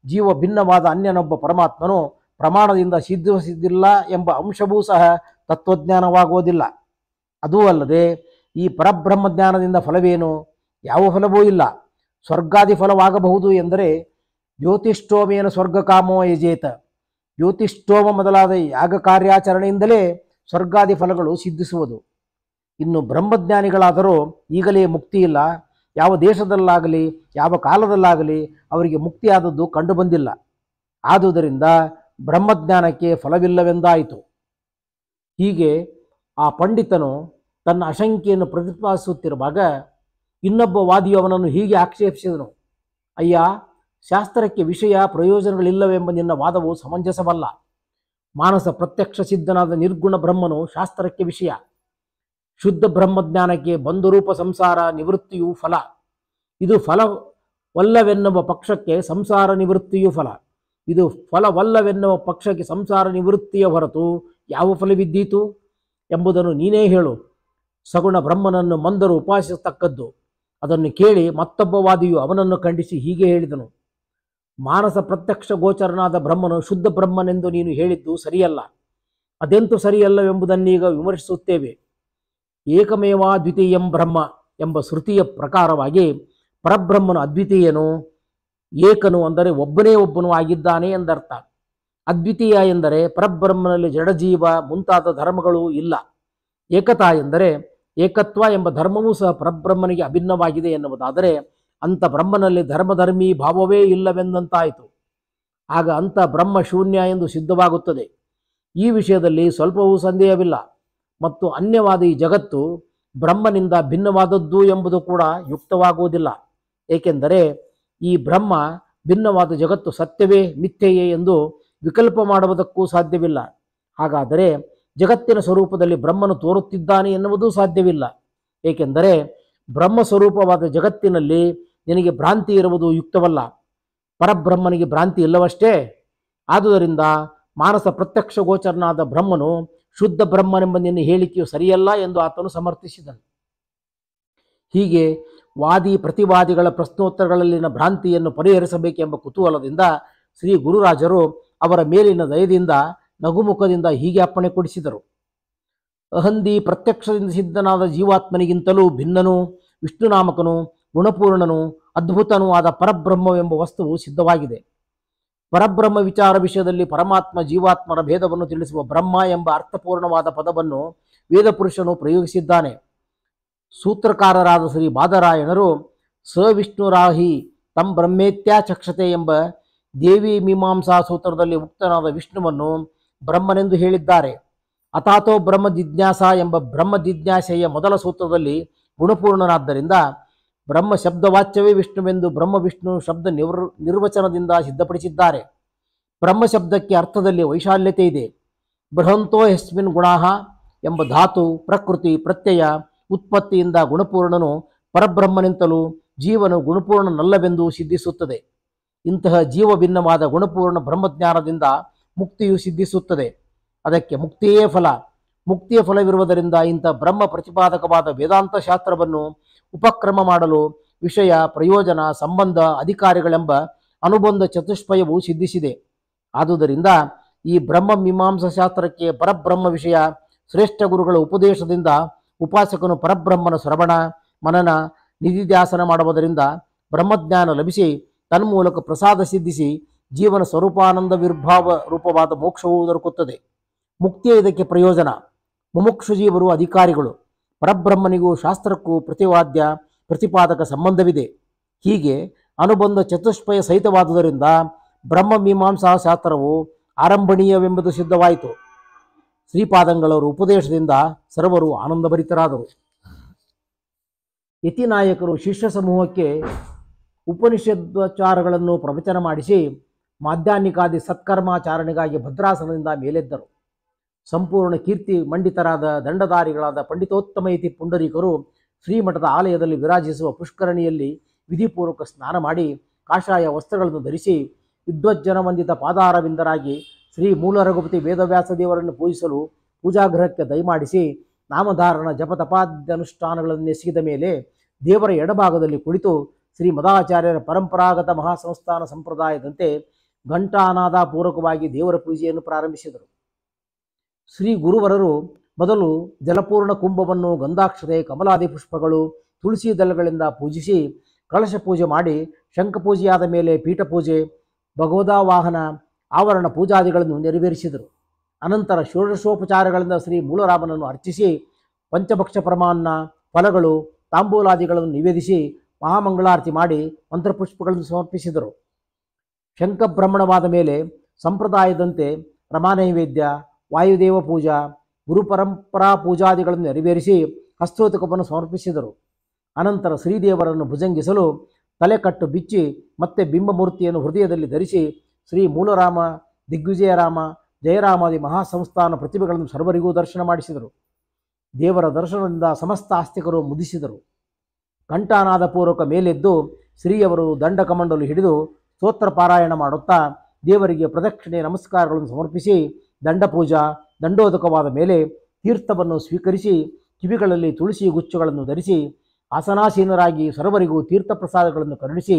ಜೀವ ಭಿನ್ನವಾದ ಅನ್ಯನೊಬ್ಬ ಪರಮಾತ್ಮನು ಪ್ರಮಾಣದಿಂದ ಸಿದ್ಧಿಸಿದ್ದಿಲ್ಲ ಎಂಬ ಅಂಶವೂ ಸಹ ತತ್ವಜ್ಞಾನವಾಗುವುದಿಲ್ಲ. ಅದೂ ಅಲ್ಲದೆ ಈ ಪರಬ್ರಹ್ಮ ಜ್ಞಾನದಿಂದ ಫಲವೇನು? ಯಾವ ಫಲವೂ ಇಲ್ಲ. ಸ್ವರ್ಗಾದಿ ಫಲವಾಗಬಹುದು ಎಂದರೆ ಜ್ಯೋತಿಷ್ಠೋಮೇನ ಸ್ವರ್ಗಕಾಮೋ ಯಜೇತ. ಜ್ಯೋತಿಷ್ಠೋಮ ಮೊದಲಾದ ಯಾಗ ಕಾರ್ಯಾಚರಣೆಯಿಂದಲೇ ಸ್ವರ್ಗಾದಿ ಫಲಗಳು ಸಿದ್ಧಿಸುವುದು. ಇನ್ನು ಬ್ರಹ್ಮಜ್ಞಾನಿಗಳಾದರೂ ಈಗಲೇ ಮುಕ್ತಿ ಇಲ್ಲ. ಯಾವ ದೇಶದಲ್ಲಾಗಲಿ ಯಾವ ಕಾಲದಲ್ಲಾಗಲಿ ಅವರಿಗೆ ಮುಕ್ತಿಯಾದದ್ದು ಕಂಡುಬಂದಿಲ್ಲ. ಆದುದರಿಂದ ಬ್ರಹ್ಮಜ್ಞಾನಕ್ಕೆ ಫಲವಿಲ್ಲವೆಂದಾಯಿತು. ಹೀಗೆ ಆ ಪಂಡಿತನು ತನ್ನ ಅಶಂಕೆಯನ್ನು ಪ್ರತಿಪಾದಿಸುತ್ತಿರುವಾಗ ಇನ್ನೊಬ್ಬ ವಾದಿಯು ಅವನನ್ನು ಹೀಗೆ ಆಕ್ಷೇಪಿಸಿದನು. ಅಯ್ಯ, ಶಾಸ್ತ್ರಕ್ಕೆ ವಿಷಯ ಪ್ರಯೋಜನಗಳಿಲ್ಲವೆಂಬ ನಿನ್ನ ವಾದವು ಸಮಂಜಸವಲ್ಲ. ಮಾನಸ ಪ್ರತ್ಯಕ್ಷ ಸಿದ್ಧನಾದ ನಿರ್ಗುಣ ಬ್ರಹ್ಮನು ಶಾಸ್ತ್ರಕ್ಕೆ ವಿಷಯ. ಶುದ್ಧ ಬ್ರಹ್ಮಜ್ಞಾನಕ್ಕೆ ಬಂಧುರೂಪ ಸಂಸಾರ ನಿವೃತ್ತಿಯೂ ಫಲ. ಇದು ಫಲವಲ್ಲವೆನ್ನುವ ಪಕ್ಷಕ್ಕೆ ಸಂಸಾರ ನಿವೃತ್ತಿಯೂ ಫಲ. ಇದು ಫಲವಲ್ಲವೆನ್ನುವ ಪಕ್ಷಕ್ಕೆ ಸಂಸಾರ ನಿವೃತ್ತಿಯ ಹೊರತು ಯಾವ ಫಲವಿದ್ದೀತು ಎಂಬುದನ್ನು ನೀನೇ ಹೇಳು. ಸಗುಣ ಬ್ರಹ್ಮನನ್ನು ಮಂದರು ಉಪಾಸಿಸತಕ್ಕದ್ದು. ಅದನ್ನು ಕೇಳಿ ಮತ್ತೊಬ್ಬ ವಾದಿಯು ಅವನನ್ನು ಖಂಡಿಸಿ ಹೀಗೆ ಹೇಳಿದನು. ಮಾನಸ ಪ್ರತ್ಯಕ್ಷ ಗೋಚರನಾದ ಬ್ರಹ್ಮನು ಶುದ್ಧ ಬ್ರಹ್ಮನೆಂದು ನೀನು ಹೇಳಿದ್ದು ಸರಿಯಲ್ಲ. ಅದೆಂತೂ ಸರಿಯಲ್ಲವೆಂಬುದನ್ನೀಗ ವಿಮರ್ಶಿಸುತ್ತೇವೆ. ಏಕಮೇವಾ ದ್ವಿತೀಯಂ ಬ್ರಹ್ಮ ಎಂಬ ಶ್ರುತಿಯ ಪ್ರಕಾರವಾಗಿ ಪರಬ್ರಹ್ಮನು ಅದ್ವಿತೀಯನು, ಏಕನು ಅಂದರೆ ಒಬ್ಬನೇ ಒಬ್ಬನು ಆಗಿದ್ದಾನೆ ಎಂದರ್ಥ. ಅದ್ವಿತೀಯ ಎಂದರೆ ಪರಬ್ರಹ್ಮನಲ್ಲಿ ಜಡಜೀವ ಮುಂತಾದ ಧರ್ಮಗಳು ಇಲ್ಲ. ಏಕತಾ ಎಂದರೆ ಏಕತ್ವ ಎಂಬ ಧರ್ಮವೂ ಸಹ ಪರಬ್ರಹ್ಮನಿಗೆ ಅಭಿನ್ನವಾಗಿದೆ ಎನ್ನುವುದಾದರೆ ಅಂಥ ಬ್ರಹ್ಮನಲ್ಲಿ ಧರ್ಮಧರ್ಮೀ ಭಾವವೇ ಇಲ್ಲವೆಂದಂತಾಯಿತು. ಆಗ ಅಂಥ ಬ್ರಹ್ಮ ಶೂನ್ಯ ಎಂದು ಸಿದ್ಧವಾಗುತ್ತದೆ. ಈ ವಿಷಯದಲ್ಲಿ ಸ್ವಲ್ಪವೂ ಸಂದೇಹವಿಲ್ಲ. ಮತ್ತು ಅನ್ಯವಾದ ಈ ಜಗತ್ತು ಬ್ರಹ್ಮನಿಂದ ಭಿನ್ನವಾದದ್ದು ಎಂಬುದು ಕೂಡ ಯುಕ್ತವಾಗುವುದಿಲ್ಲ. ಏಕೆಂದರೆ ಈ ಬ್ರಹ್ಮ ಭಿನ್ನವಾದ ಜಗತ್ತು ಸತ್ಯವೇ ಮಿಥ್ಯೆಯೇ ಎಂದು ವಿಕಲ್ಪ ಮಾಡುವುದಕ್ಕೂ ಸಾಧ್ಯವಿಲ್ಲ. ಹಾಗಾದರೆ ಜಗತ್ತಿನ ಸ್ವರೂಪದಲ್ಲಿ ಬ್ರಹ್ಮನು ತೋರುತ್ತಿದ್ದಾನೆ ಎನ್ನುವುದೂ ಸಾಧ್ಯವಿಲ್ಲ. ಏಕೆಂದರೆ ಬ್ರಹ್ಮ ಸ್ವರೂಪವಾದ ಜಗತ್ತಿನಲ್ಲಿ ನಿನಗೆ ಭ್ರಾಂತಿ ಇರುವುದು ಯುಕ್ತವಲ್ಲ. ಪರಬ್ರಹ್ಮನಿಗೆ ಭ್ರಾಂತಿ ಇಲ್ಲವಷ್ಟೇ. ಆದುದರಿಂದ ಮಾನಸ ಪ್ರತ್ಯಕ್ಷ ಗೋಚರನಾದ ಬ್ರಹ್ಮನು ಶುದ್ಧ ಬ್ರಹ್ಮನೆಂಬ ನಿನ್ನ ಹೇಳಿಕೆಯು ಸರಿಯಲ್ಲ ಎಂದು ಆತನು ಸಮರ್ಥಿಸಿದನು. ಹೀಗೆ ವಾದಿ ಪ್ರತಿವಾದಿಗಳ ಪ್ರಶ್ನೋತ್ತರಗಳಲ್ಲಿನ ಭ್ರಾಂತಿಯನ್ನು ಪರಿಹರಿಸಬೇಕೆಂಬ ಕುತೂಹಲದಿಂದ ಶ್ರೀ ಗುರುರಾಜರು ಅವರ ಮೇಲಿನ ದಯದಿಂದ ನಗುಮುಖದಿಂದ ಹೀಗೆ ಅಪ್ಪಣೆ ಕೊಡಿಸಿದರು. ಅಹಂದಿ ಪ್ರತ್ಯಕ್ಷದಿಂದ ಸಿದ್ಧನಾದ ಜೀವಾತ್ಮನಿಗಿಂತಲೂ ಭಿನ್ನನೂ ವಿಷ್ಣುನಾಮಕನು ಗುಣಪೂರ್ಣನೂ ಅದ್ಭುತನೂ ಆದ ಪರಬ್ರಹ್ಮವೆಂಬ ವಸ್ತುವು ಸಿದ್ಧವಾಗಿದೆ. ಪರಬ್ರಹ್ಮ ವಿಚಾರ ವಿಷಯದಲ್ಲಿ ಪರಮಾತ್ಮ ಜೀವಾತ್ಮರ ಭೇದವನ್ನು ತಿಳಿಸುವ ಬ್ರಹ್ಮ ಎಂಬ ಅರ್ಥಪೂರ್ಣವಾದ ಪದವನ್ನು ವೇದಪುರುಷನು ಪ್ರಯೋಗಿಸಿದ್ದಾನೆ. ಸೂತ್ರಕಾರರಾದ ಶ್ರೀ ಬಾದರಾಯಣರು ಸವಿಷ್ಣುರಾಹಿ ತಂ ಬ್ರಹ್ಮೇತ್ಯಾಚಕ್ಷತೆ ಎಂಬ ದೇವಿ ಮೀಮಾಂಸಾ ಸೂತ್ರದಲ್ಲಿ ಉಕ್ತನಾದ ವಿಷ್ಣುವನ್ನು ಬ್ರಹ್ಮನೆಂದು ಹೇಳಿದ್ದಾರೆ. ಅಥಾತೋ ಬ್ರಹ್ಮ ಜಿಜ್ಞಾಸ ಎಂಬ ಬ್ರಹ್ಮ ಜಿಜ್ಞಾಸೆಯ ಮೊದಲ ಸೂತ್ರದಲ್ಲಿ ಗುಣಪೂರ್ಣನಾದ್ದರಿಂದ ಬ್ರಹ್ಮ ಶಬ್ದವಾಚ್ಯವೇ ವಿಷ್ಣುವೆಂದು ಬ್ರಹ್ಮ ವಿಷ್ಣು ಶಬ್ದ ನಿರ್ವಚನದಿಂದ ಸಿದ್ಧಪಡಿಸಿದ್ದಾರೆ. ಬ್ರಹ್ಮ ಶಬ್ದಕ್ಕೆ ಅರ್ಥದಲ್ಲಿ ವೈಶಾಲ್ಯತೆ ಇದೆ. ಬೃಹಂತೋ ಯಸ್ಮಿನ್ ಗುಣಾಹ ಎಂಬ ಧಾತು ಪ್ರಕೃತಿ ಪ್ರತ್ಯಯ ಉತ್ಪತ್ತಿಯಿಂದ ಗುಣಪೂರ್ಣನು ಪರಬ್ರಹ್ಮನಿಂತಲೂ ಜೀವನು ಗುಣಪೂರ್ಣನಲ್ಲವೆಂದು ಸಿದ್ಧಿಸುತ್ತದೆ. ಇಂತಹ ಜೀವ ಭಿನ್ನವಾದ ಗುಣಪೂರ್ಣ ಬ್ರಹ್ಮಜ್ಞಾನದಿಂದ ಮುಕ್ತಿಯು ಸಿದ್ಧಿಸುತ್ತದೆ. ಅದಕ್ಕೆ ಮುಕ್ತಿಯೇ ಫಲ. ಮುಕ್ತಿಯ ಫಲವಿರುವುದರಿಂದ ಇಂಥ ಬ್ರಹ್ಮ ಪ್ರತಿಪಾದಕವಾದ ವೇದಾಂತ ಶಾಸ್ತ್ರವನ್ನು ಉಪಕ್ರಮ ಮಾಡಲು ವಿಷಯ ಪ್ರಯೋಜನ ಸಂಬಂಧ ಅಧಿಕಾರಿಗಳೆಂಬ ಅನುಬಂಧ ಚತುಷ್ಪಯವು ಸಿದ್ಧಿಸಿದೆ. ಆದುದರಿಂದ ಈ ಬ್ರಹ್ಮ ಮೀಮಾಂಸಾ ಶಾಸ್ತ್ರಕ್ಕೆ ಪರಬ್ರಹ್ಮ ವಿಷಯ ಶ್ರೇಷ್ಠ ಗುರುಗಳ ಉಪದೇಶದಿಂದ ಉಪಾಸಕನು ಪರಬ್ರಹ್ಮನ ಶ್ರವಣ ಮನನ ನಿಧಿಧ್ಯಾಸನ ಮಾಡುವುದರಿಂದ ಬ್ರಹ್ಮಜ್ಞಾನ ಲಭಿಸಿ ತನ್ಮೂಲಕ ಪ್ರಸಾದ ಸಿದ್ಧಿಸಿ ಜೀವನ ಸ್ವರೂಪಾನಂದ ವಿರ್ಭಾವ ರೂಪವಾದ ಮೋಕ್ಷವೂ ದೊರಕುತ್ತದೆ. ಮುಕ್ತಿಯ ಇದಕ್ಕೆ ಪ್ರಯೋಜನ. ಮುಮುಕ್ಷು ಜೀವರು ಅಧಿಕಾರಿಗಳು. ಪರಬ್ರಹ್ಮನಿಗೂ ಶಾಸ್ತ್ರಕ್ಕೂ ಪ್ರತಿಪಾದಕ ಸಂಬಂಧವಿದೆ. ಹೀಗೆ ಅನುಬಂಧ ಚತುಷ್ಪಯ ಸಹಿತವಾದುದರಿಂದ ಬ್ರಹ್ಮ ಮೀಮಾಂಸಾ ಶಾಸ್ತ್ರವು ಆರಂಭಣೀಯವೆಂಬುದು ಸಿದ್ಧವಾಯಿತು. ಶ್ರೀಪಾದಂಗಳವರ ಉಪದೇಶದಿಂದ ಸರ್ವರು ಆನಂದಭರಿತರಾದರು. ಯತಿನಾಯಕರು ಶಿಷ್ಯ ಸಮೂಹಕ್ಕೆ ಉಪನಿಷದ್ವಾಚಾರಗಳನ್ನು ಪ್ರವಚನ ಮಾಡಿಸಿ ಮಾಧ್ಯಾಹ್ನಿಕಾದಿ ಸತ್ಕರ್ಮಾಚಾರಣೆಗಾಗಿ ಭದ್ರಾಸನದಿಂದ ಮೇಲೆದ್ದರು. ಸಂಪೂರ್ಣ ಕೀರ್ತಿ ಮಂಡಿತರಾದ ದಂಡಧಾರಿಗಳಾದ ಪಂಡಿತೋತ್ತಮ ಯತಿ ಪುಂಡರೀಕರು ಶ್ರೀಮಠದ ಆಲಯದಲ್ಲಿ ವಿರಾಜಿಸುವ ಪುಷ್ಕರಣಿಯಲ್ಲಿ ವಿಧಿಪೂರ್ವಕ ಸ್ನಾನ ಮಾಡಿ ಕಾಷಾಯ ವಸ್ತ್ರಗಳನ್ನು ಧರಿಸಿ ವಿದ್ವಜ್ಜನವಂದಿತ ಪಾದಾರವಿಂದರಾಗಿ ಶ್ರೀ ಮೂಲ ರಘುಪತಿ ವೇದವ್ಯಾಸ ದೇವರನ್ನು ಪೂಜಿಸಲು ಪೂಜಾಗೃಹಕ್ಕೆ ದಯಮಾಡಿಸಿ ನಾಮಧಾರಣ ಜಪತಪಾದ್ಯನುಷ್ಠಾನಗಳನ್ನು ಎಸಗಿದ ಮೇಲೆ ದೇವರ ಎಡಭಾಗದಲ್ಲಿ ಕುಳಿತು ಶ್ರೀ ಮದಾಚಾರ್ಯರ ಪರಂಪರಾಗತ ಮಹಾಸಂಸ್ಥಾನ ಸಂಪ್ರದಾಯದಂತೆ ಘಂಟಾನಾದ ಪೂರ್ವಕವಾಗಿ ದೇವರ ಪೂಜೆಯನ್ನು ಪ್ರಾರಂಭಿಸಿದರು. ಶ್ರೀ ಗುರುವರರು ಮೊದಲು ಜಲಪೂರ್ಣ ಕುಂಭವನ್ನು ಗಂಧಾಕ್ಷತೆ ಕಮಲಾದಿ ಪುಷ್ಪಗಳು ತುಳಸಿ ದಳಗಳಿಂದ ಪೂಜಿಸಿ ಕಳಶ ಪೂಜೆ ಮಾಡಿ ಶಂಖಪೂಜೆಯಾದ ಮೇಲೆ ಪೀಠಪೂಜೆ ಭಗವದಾವಾಹನ ಆವರಣ ಪೂಜಾದಿಗಳನ್ನು ನೆರವೇರಿಸಿದರು. ಅನಂತರ ಷೋಡಶೋಪಚಾರಗಳಿಂದ ಶ್ರೀ ಮೂಲರಾಮನನ್ನು ಅರ್ಚಿಸಿ ಪಂಚಭಕ್ಷ ಪ್ರಮಾಣ ಫಲಗಳು ತಾಂಬೂಲಾದಿಗಳನ್ನು ನಿವೇದಿಸಿ ಮಹಾಮಂಗಳಾರತಿ ಮಾಡಿ ಮಂತ್ರಪುಷ್ಪಗಳನ್ನು ಸಮರ್ಪಿಸಿದರು. ಶಂಖಭ್ರಮಣವಾದ ಮೇಲೆ ಸಂಪ್ರದಾಯದಂತೆ ರಮಾನೈವೇದ್ಯ, ವಾಯುದೇವ ಪೂಜಾ, ಗುರುಪರಂಪರಾ ಪೂಜಾದಿಗಳನ್ನು ನೆರವೇರಿಸಿ ಹಸ್ತೋದಕವನ್ನು ಸಮರ್ಪಿಸಿದರು. ಅನಂತರ ಶ್ರೀದೇವರನ್ನು ಭುಜಂಗಿಸಲು ತಲೆಕಟ್ಟು ಬಿಚ್ಚಿ ಮತ್ತೆ ಬಿಂಬಮೂರ್ತಿಯನ್ನು ಹೃದಯದಲ್ಲಿ ಧರಿಸಿ ಶ್ರೀ ಮೂಲರಾಮ, ದಿಗ್ವಿಜಯರಾಮ, ಜಯರಾಮಾದಿ ಮಹಾಸಂಸ್ಥಾನ ಪ್ರತಿಭೆಗಳನ್ನು ಸರ್ವರಿಗೂ ದರ್ಶನ ಮಾಡಿಸಿದರು. ದೇವರ ದರ್ಶನದಿಂದ ಸಮಸ್ತ ಆಸ್ತಿಕರು ಮುದಿಸಿದರು. ಕಂಠಾನಾದಪೂರ್ವಕ ಮೇಲೆದ್ದು ಶ್ರೀಯವರು ದಂಡಕಮಂಡಲು ಹಿಡಿದು ಸ್ತೋತ್ರ ಪಾರಾಯಣ ಮಾಡುತ್ತಾ ದೇವರಿಗೆ ಪ್ರದಕ್ಷಿಣೆ ನಮಸ್ಕಾರಗಳನ್ನು ಸಮರ್ಪಿಸಿ ದಂಡಪೂಜಾ ದಂಡೋದಕವಾದ ಮೇಲೆ ತೀರ್ಥವನ್ನು ಸ್ವೀಕರಿಸಿ ಕಿವಿಗಳಲ್ಲಿ ತುಳಸಿ ಗುಚ್ಚಗಳನ್ನು ಧರಿಸಿ ಆಸನಾಸೀನರಾಗಿ ಸರ್ವರಿಗೂ ತೀರ್ಥ ಪ್ರಸಾದಗಳನ್ನು ಕರುಣಿಸಿ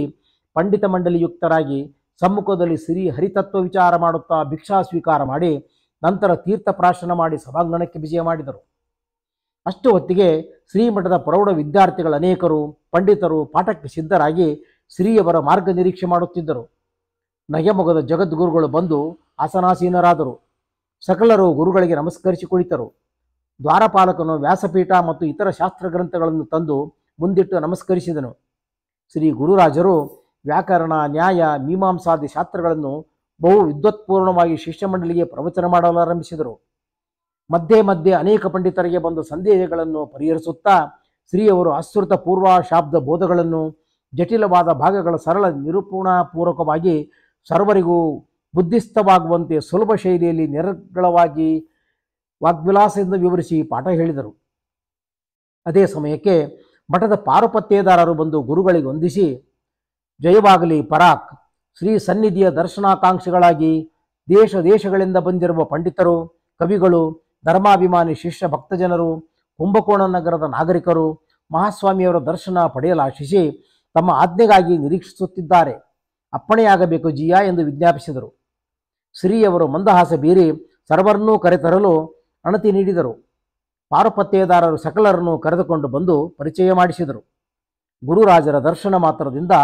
ಪಂಡಿತ ಮಂಡಲಿಯುಕ್ತರಾಗಿ ಸಮ್ಮುಖದಲ್ಲಿ ಶ್ರೀ ಹರಿತತ್ವ ವಿಚಾರ ಮಾಡುತ್ತಾ ಭಿಕ್ಷಾ ಸ್ವೀಕಾರ ಮಾಡಿ ನಂತರ ತೀರ್ಥ ಪ್ರಾಶನ ಮಾಡಿ ಸಭಾಂಗಣಕ್ಕೆ ವಿಜಯ ಮಾಡಿದರು. ಅಷ್ಟು ಹೊತ್ತಿಗೆ ಶ್ರೀಮಠದ ಪ್ರೌಢ ವಿದ್ಯಾರ್ಥಿಗಳ ಅನೇಕರು ಪಂಡಿತರು ಪಾಠಕ್ಕೆ ಸಿದ್ಧರಾಗಿ ಶ್ರೀಯವರ ಮಾರ್ಗ ನಿರೀಕ್ಷೆ ಮಾಡುತ್ತಿದ್ದರು. ನಗೆಮೊಗದ ಜಗದ್ಗುರುಗಳು ಬಂದು ಆಸನಾಸೀನರಾದರು. ಸಕಲರು ಗುರುಗಳಿಗೆ ನಮಸ್ಕರಿಸಿ ಕುಳಿತರು. ದ್ವಾರಪಾಲಕನು ವ್ಯಾಸಪೀಠ ಮತ್ತು ಇತರ ಶಾಸ್ತ್ರ ಗ್ರಂಥಗಳನ್ನು ತಂದು ಮುಂದಿಟ್ಟು ನಮಸ್ಕರಿಸಿದನು. ಶ್ರೀ ಗುರುರಾಜರು ವ್ಯಾಕರಣ, ನ್ಯಾಯ, ಮೀಮಾಂಸಾದಿ ಶಾಸ್ತ್ರಗಳನ್ನು ಬಹು ವಿದ್ವತ್ಪೂರ್ಣವಾಗಿ ಶಿಷ್ಯಮಂಡಲಿಗೆ ಪ್ರವಚನ ಮಾಡಲಾರಂಭಿಸಿದರು. ಮಧ್ಯೆ ಮಧ್ಯೆ ಅನೇಕ ಪಂಡಿತರಿಗೆ ಬಂದ ಸಂದೇಹಗಳನ್ನು ಪರಿಹರಿಸುತ್ತಾ ಶ್ರೀಯವರು ಅಶ್ರುತ ಪೂರ್ವಾಶಾಬ್ದ ಬೋಧಗಳನ್ನು ಜಟಿಲವಾದ ಭಾಗಗಳ ಸರಳ ನಿರೂಪಣಾಪೂರ್ವಕವಾಗಿ ಸರ್ವರಿಗೂ ಬುದ್ಧಿಸ್ಥವಾಗುವಂತೆ ಸುಲಭ ಶೈಲಿಯಲ್ಲಿ ನಿರರ್ಗಳವಾಗಿ ವಾಗ್ವಿಲಾಸದಿಂದ ವಿವರಿಸಿ ಪಾಠ ಹೇಳಿದರು. ಅದೇ ಸಮಯಕ್ಕೆ ಮಠದ ಪಾರುಪತ್ಯೇದಾರರು ಬಂದು ಗುರುಗಳಿಗೆ ವಂದಿಸಿ, ಜಯವಾಗಲಿ ಪರಾಕ್, ಶ್ರೀ ಸನ್ನಿಧಿಯ ದರ್ಶನಾಕಾಂಕ್ಷಿಗಳಾಗಿ ದೇಶ ದೇಶಗಳಿಂದ ಬಂದಿರುವ ಪಂಡಿತರು, ಕವಿಗಳು, ಧರ್ಮಾಭಿಮಾನಿ ಶಿಷ್ಯ ಭಕ್ತಜನರು, ಕುಂಭಕೋಣ ನಗರದ ನಾಗರಿಕರು ಮಹಾಸ್ವಾಮಿಯವರ ದರ್ಶನ ಪಡೆಯಲಾಶಿಸಿ ತಮ್ಮ ಆಜ್ಞೆಗಾಗಿ ನಿರೀಕ್ಷಿಸುತ್ತಿದ್ದಾರೆ. ಅಪ್ಪಣೆಯಾಗಬೇಕು ಜಿಯ ಎಂದು ವಿಜ್ಞಾಪಿಸಿದರು. ಶ್ರೀಯವರು ಮಂದಹಾಸ ಬೀರಿ ಸರ್ವರನ್ನೂ ಕರೆತರಲು ಅಣತಿ ನೀಡಿದರು. ಪಾರುಪತ್ಯೇದಾರರು ಸಕಲರನ್ನು ಕರೆದುಕೊಂಡು ಬಂದು ಪರಿಚಯ ಮಾಡಿಸಿದರು. ಗುರುರಾಜರ ದರ್ಶನ ಮಾತ್ರದಿಂದ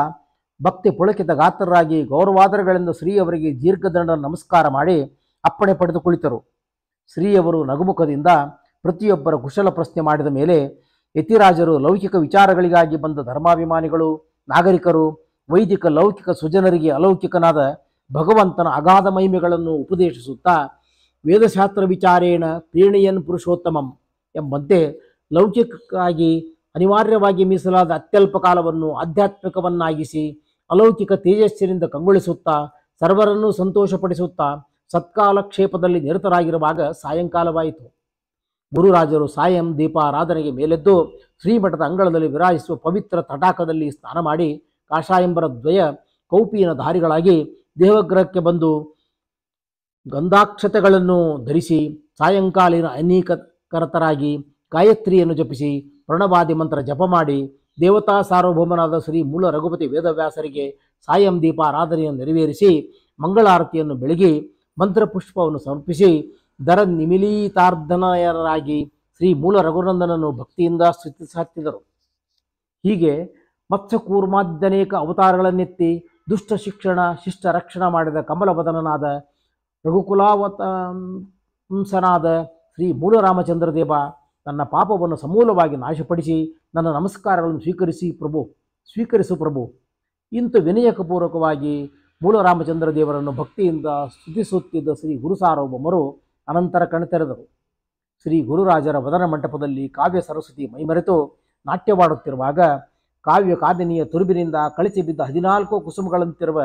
ಭಕ್ತಿ ಪುಳಕಿತ ಗಾತ್ರರಾಗಿ ಗೌರವಾದರಗಳಿಂದ ಶ್ರೀಯವರಿಗೆ ದೀರ್ಘದಂಡ ನಮಸ್ಕಾರ ಮಾಡಿ ಅಪ್ಪಣೆ ಪಡೆದು ಕುಳಿತರು. ಶ್ರೀಯವರು ನಗುಮುಖದಿಂದ ಪ್ರತಿಯೊಬ್ಬರ ಕುಶಲ ಪ್ರಶ್ನೆ ಮಾಡಿದ ಮೇಲೆ ಯತಿರಾಜರು ಲೌಕಿಕ ವಿಚಾರಗಳಿಗಾಗಿ ಬಂದ ಧರ್ಮಾಭಿಮಾನಿಗಳು, ನಾಗರಿಕರು, ವೈದಿಕ ಲೌಕಿಕ ಸುಜನರಿಗೆ ಅಲೌಕಿಕನಾದ ಭಗವಂತನ ಅಗಾಧ ಮಹಿಮೆಗಳನ್ನು ಉಪದೇಶಿಸುತ್ತಾ ವೇದಶಾಸ್ತ್ರ ವಿಚಾರೇಣ ಪ್ರೀಣಯನ್ ಪುರುಷೋತ್ತಮಂ ಎಂಬಂತೆ ಲೌಕಿಕಕ್ಕಾಗಿ ಅನಿವಾರ್ಯವಾಗಿ ಮೀಸಲಾದ ಅತ್ಯಲ್ಪ ಕಾಲವನ್ನು ಆಧ್ಯಾತ್ಮಿಕವನ್ನಾಗಿಸಿ ಅಲೌಕಿಕ ತೇಜಸ್ಸಿನಿಂದ ಕಂಗೊಳಿಸುತ್ತಾ ಸರ್ವರನ್ನೂ ಸಂತೋಷಪಡಿಸುತ್ತಾ ಸತ್ಕಾಲಕ್ಷೇಪದಲ್ಲಿ ನಿರತರಾಗಿರುವಾಗ ಸಾಯಂಕಾಲವಾಯಿತು. ಗುರುರಾಜರು ಸಾಯಂ ದೀಪಾರಾಧನೆಗೆ ಮೇಲೆದ್ದು ಶ್ರೀಮಠದ ಅಂಗಳದಲ್ಲಿ ವಿರಾಜಿಸುವ ಪವಿತ್ರ ತಟಾಕದಲ್ಲಿ ಸ್ನಾನ ಮಾಡಿ ಕಾಷಾಯಂಬರ ದ್ವಯ ಕೌಪಿನ ಧಾರಿಗಳಾಗಿ ದೇವಗ್ರಹಕ್ಕೆ ಬಂದು ಗಂಧಾಕ್ಷತೆಗಳನ್ನು ಧರಿಸಿ ಸಾಯಂಕಾಲಿನ ಅನೇಕರತರಾಗಿ ಗಾಯತ್ರಿಯನ್ನು ಜಪಿಸಿ ಪ್ರಣವಾದಿ ಮಂತ್ರ ಜಪ ಮಾಡಿ ದೇವತಾ ಸಾರ್ವಭೌಮನಾದ ಶ್ರೀ ಮೂಲ ರಘುಪತಿ ವೇದವ್ಯಾಸರಿಗೆ ಸಾಯಂ ದೀಪಾರಾಧನೆಯನ್ನು ನೆರವೇರಿಸಿ ಮಂಗಳಾರತಿಯನ್ನು ಬೆಳಗಿ ಮಂತ್ರಪುಷ್ಪವನ್ನು ಸಮರ್ಪಿಸಿ ದರ ನಿಮಿಲಿತಾರ್ಧನಯರಾಗಿ ಶ್ರೀ ಮೂಲ ರಘುನಂದನನ್ನು ಭಕ್ತಿಯಿಂದ ಸ್ತುತಿಸುತ್ತಿದ್ದರು. ಹೀಗೆ ಮತ್ಸ್ಯಕೂರ್ಮಾದ್ಯನೇಕ ಅವತಾರಗಳನ್ನೆತ್ತಿ ದುಷ್ಟ ಶಿಕ್ಷಣ ಶಿಷ್ಟ ರಕ್ಷಣಾ ಮಾಡಿದ ಕಮಲವದನನಾದ ರಘುಕುಲಾವತಂಸನಾದ ಶ್ರೀ ಮೂಲರಾಮಚಂದ್ರ ದೇವ ನನ್ನ ಪಾಪವನ್ನು ಸಮೂಲವಾಗಿ ನಾಶಪಡಿಸಿ ನನ್ನ ನಮಸ್ಕಾರಗಳನ್ನು ಸ್ವೀಕರಿಸು ಪ್ರಭು ಇಂತು ವಿನಯಪೂರ್ವಕವಾಗಿ ಮೂಲರಾಮಚಂದ್ರ ದೇವರನ್ನು ಭಕ್ತಿಯಿಂದ ಸ್ತುತಿಸುತ್ತಿದ್ದ ಶ್ರೀ ಗುರು ಸಾರ್ವಭೌಮರು ಅನಂತರ ಕಣ್ತೆರೆದರು. ಶ್ರೀ ಗುರುರಾಜರ ವದನ ಮಂಟಪದಲ್ಲಿ ಕಾವ್ಯ ಸರಸ್ವತಿ ಮೈಮರೆತು ನಾಟ್ಯವಾಡುತ್ತಿರುವಾಗ ಕಾವ್ಯ ಕಾಮಿನಿಯ ತುರುಬಿನಿಂದ ಕಳಚಿ ಬಿದ್ದ 14 ಕುಸುಮಗಳಂತಿರುವ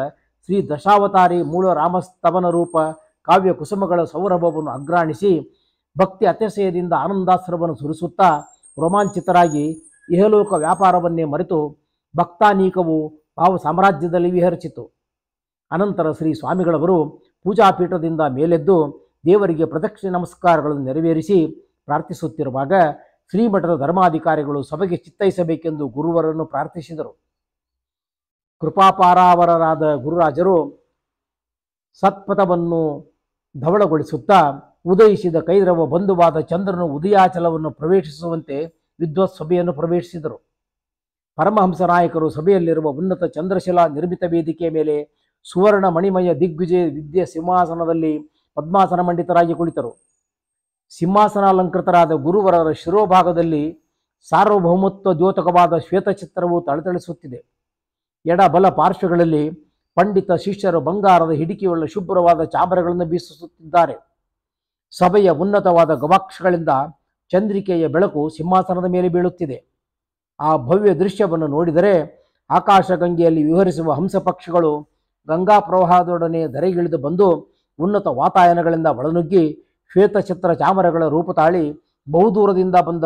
ಶ್ರೀ ದಶಾವತಾರಿ ಮೂಲ ರಾಮಸ್ತವನ ರೂಪ ಕಾವ್ಯ ಕುಸುಮಗಳ ಸೌರಭವನ್ನು ಅಗ್ರಾಣಿಸಿ ಭಕ್ತಿ ಅತಿಶಯದಿಂದ ಆನಂದಾಶ್ರವನ್ನು ಸುರಿಸುತ್ತಾ ರೋಮಾಂಚಿತರಾಗಿ ಇಹಲೋಕ ವ್ಯಾಪಾರವನ್ನೇ ಮರೆತು ಭಕ್ತಾನೀಕವು ಭಾವ ಸಾಮ್ರಾಜ್ಯದಲ್ಲಿ ವಿಹರಿಸಿತು. ಅನಂತರ ಶ್ರೀ ಸ್ವಾಮಿಗಳವರು ಪೂಜಾಪೀಠದಿಂದ ಮೇಲೆದ್ದು ದೇವರಿಗೆ ಪ್ರದಕ್ಷಿಣೆ ನಮಸ್ಕಾರಗಳನ್ನು ನೆರವೇರಿಸಿ ಪ್ರಾರ್ಥಿಸುತ್ತಿರುವಾಗ ಶ್ರೀಮಠದ ಧರ್ಮಾಧಿಕಾರಿಗಳು ಸಭೆಗೆ ಚಿತ್ತೈಸಬೇಕೆಂದು ಗುರುವರನ್ನು ಪ್ರಾರ್ಥಿಸಿದರು. ಕೃಪಾಪಾರಾವರರಾದ ಗುರುರಾಜರು ಸತ್ಪಥವನ್ನು ಧವಳಗೊಳಿಸುತ್ತಾ ಉದಯಿಸಿದ ಕೈರವ ಬಂಧುವಾದ ಚಂದ್ರನು ಉದಯಾಚಲವನ್ನು ಪ್ರವೇಶಿಸುವಂತೆ ವಿದ್ವತ್ ಸಭೆಯನ್ನು ಪ್ರವೇಶಿಸಿದರು. ಪರಮಹಂಸ ನಾಯಕರು ಸಭೆಯಲ್ಲಿರುವ ಉನ್ನತ ಚಂದ್ರಶಿಲಾ ನಿರ್ಮಿತ ವೇದಿಕೆಯ ಮೇಲೆ ಸುವರ್ಣ ಮಣಿಮಯ ದಿಗ್ವಿಜಯ ವಿದ್ಯೆ ಸಿಂಹಾಸನದಲ್ಲಿ ಪದ್ಮಾಸನ ಮಂಡಿತರಾಗಿ ಕುಳಿತರು. ಸಿಂಹಾಸನಾಲಂಕೃತರಾದ ಗುರುವರರ ಶಿರೋಭಾಗದಲ್ಲಿ ಸಾರ್ವಭೌಮತ್ವ ದ್ಯೋತಕವಾದ ಶ್ವೇತಚಿತ್ರವು ತಳತಳಿಸುತ್ತಿದೆ. ಎಡ ಬಲ ಪಾರ್ಶ್ವಗಳಲ್ಲಿ ಪಂಡಿತ ಶಿಷ್ಯರು ಬಂಗಾರದ ಹಿಡಿಕೆಯುಳ್ಳ ಶುಭ್ರವಾದ ಚಾಮರಗಳನ್ನು ಬೀಸುತ್ತಿದ್ದಾರೆ. ಸಭೆಯ ಉನ್ನತವಾದ ಗವಾಕ್ಷಗಳಿಂದ ಚಂದ್ರಿಕೆಯ ಬೆಳಕು ಸಿಂಹಾಸನದ ಮೇಲೆ ಬೀಳುತ್ತಿದೆ. ಆ ಭವ್ಯ ದೃಶ್ಯವನ್ನು ನೋಡಿದರೆ ಆಕಾಶಗಂಗೆಯಲ್ಲಿ ವಿಹರಿಸುವ ಹಂಸ ಪಕ್ಷಿಗಳು ಗಂಗಾ ಪ್ರವಾಹದೊಡನೆ ಧರೆಗಿಳಿದು ಬಂದು ಉನ್ನತ ವಾತಾಯನಗಳಿಂದ ಒಳನುಗ್ಗಿ ಶ್ವೇತಛತ್ರ ಚಾಮರಗಳ ರೂಪ ತಾಳಿ ಬಹುದೂರದಿಂದ ಬಂದ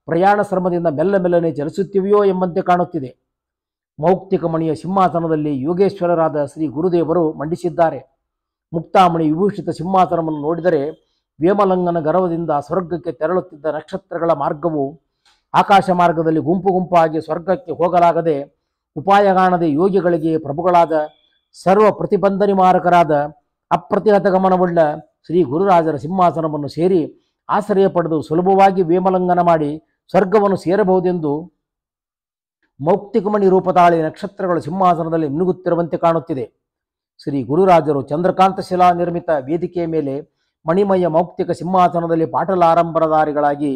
ಪ್ರಯಾಣ ಶ್ರಮದಿಂದ ಮೆಲ್ಲನೆ ಚಲಿಸುತ್ತಿವೆಯೋ ಎಂಬಂತೆ ಕಾಣುತ್ತಿದೆ. ಮೌಕ್ತಿಕಮಣಿಯ ಸಿಂಹಾಸನದಲ್ಲಿ ಯೋಗೇಶ್ವರರಾದ ಶ್ರೀ ಗುರುದೇವರು ಮಂಡಿಸಿದ್ದಾರೆ. ಮುಕ್ತಾಮಣಿ ವಿಭೂಷಿತ ಸಿಂಹಾಸನವನ್ನು ನೋಡಿದರೆ ವೇಮಲಂಗನ ಗರ್ವದಿಂದ ಸ್ವರ್ಗಕ್ಕೆ ತೆರಳುತ್ತಿದ್ದ ನಕ್ಷತ್ರಗಳ ಮಾರ್ಗವು ಆಕಾಶ ಮಾರ್ಗದಲ್ಲಿ ಗುಂಪು ಗುಂಪಾಗಿ ಸ್ವರ್ಗಕ್ಕೆ ಹೋಗಲಾಗದೆ ಉಪಾಯಗಾಣದೆ ಯೋಗಿಗಳಿಗೆ ಪ್ರಭುಗಳಾದ ಸರ್ವ ಪ್ರತಿಬಂಧನಿಮಾರಕರಾದ ಅಪ್ರತಿಹತ ಗಮನವುಳ್ಳ ಶ್ರೀ ಗುರುರಾಜರ ಸಿಂಹಾಸನವನ್ನು ಸೇರಿ ಆಶ್ರಯ ಪಡೆದು ಸುಲಭವಾಗಿ ವೇಮಲಂಘನ ಮಾಡಿ ಸ್ವರ್ಗವನ್ನು ಸೇರಬಹುದೆಂದು ಮೌಕ್ತಿಕಮಣಿ ರೂಪತಾಳಿ ನಕ್ಷತ್ರಗಳು ಸಿಂಹಾಸನದಲ್ಲಿ ಮಿನುಗುತ್ತಿರುವಂತೆ ಕಾಣುತ್ತಿದೆ. ಶ್ರೀ ಗುರುರಾಜರು ಚಂದ್ರಕಾಂತ ಶಿಲಾ ನಿರ್ಮಿತ ವೇದಿಕೆಯ ಮೇಲೆ ಮಣಿಮಯ ಮೌಕ್ತಿಕ ಸಿಂಹಾಸನದಲ್ಲಿ ಪಾಟಲಾರಂಬರಧಾರಿಗಳಾಗಿ